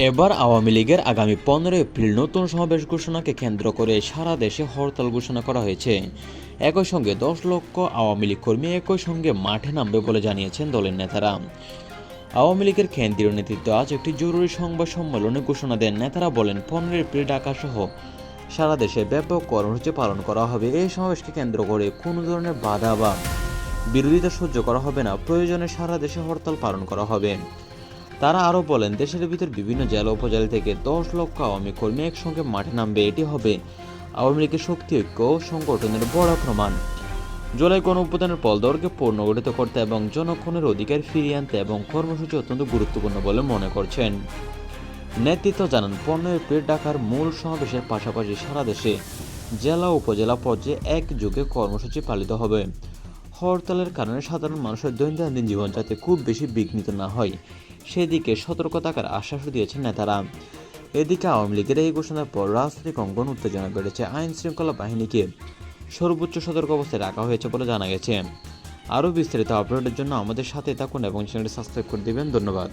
এবার আওয়ামী লীগের আগামী 15 এপ্রিল নতুন সমাবেশ ঘোষণাকে কেন্দ্র করে সারা দেশে হরতাল ঘোষণা করা হয়েছে। একই সঙ্গে 10 লক্ষ আওয়ামী লীগ কর্মী একই সঙ্গে মাঠে নামবে বলে জানিয়েছেন দলের নেতারা। আওয়ামী লীগের কেন্দ্রীয় নেতৃত্ব আজ একটি জরুরি সংবাদ সম্মেলনে ঘোষণা দেন। নেতারা বলেন 15 এপ্রিল ঢাকাসহ সারা দেশে ব্যাপক কর্মসূচি পালন করা হবে। এই সমাবেশকে কেন্দ্র করে কোনো ধরনের বাধা বা বিরোধিতা সহ্য করা হবে না। প্রয়োজনে সারা দেশে হরতাল পালন করা হবে। তারা আরও বলেন, দেশের ভিতর বিভিন্ন জেলা উপজেলা থেকে 10 লক্ষ আওয়ামী কর্মী একসঙ্গে মাঠে নামবে। এটি হবে আওয়ামী লীগের শক্তি, ঐক্য ও সংগঠনের বড় প্রমাণ। জুলাই গণঅভ্যুত্থানের পলদরকে পুনর্গঠিত করতে এবং জনগণের অধিকার ফিরিয়ে আনতে এবং কর্মসূচি অত্যন্ত গুরুত্বপূর্ণ বলে মনে করছেন। নেতৃত্ব জানান, 15 এপ্রিল ঢাকার মূল সমাবেশের পাশাপাশি সারা দেশে জেলা উপজেলা পর্যায়ে একযোগে কর্মসূচি পালিত হবে। হরতালের কারণে সাধারণ মানুষের দৈনন্দিন জীবন যাতে খুব বেশি বিঘ্নিত না হয় সেদিকে সতর্ক থাকার আশ্বাসও দিয়েছেন নেতারা। এদিকে আওয়ামী লীগের এই ঘোষণার পর রাজনৈতিক অঙ্গন উত্তেজনা বেড়েছে। আইন শৃঙ্খলা বাহিনীকে সর্বোচ্চ সতর্ক অবস্থায় রাখা হয়েছে বলে জানা গেছে। আরও বিস্তারিত আপডেটের জন্য আমাদের সাথে থাকুন এবং চ্যানেলটি সাবস্ক্রাইব করে দেবেন। ধন্যবাদ।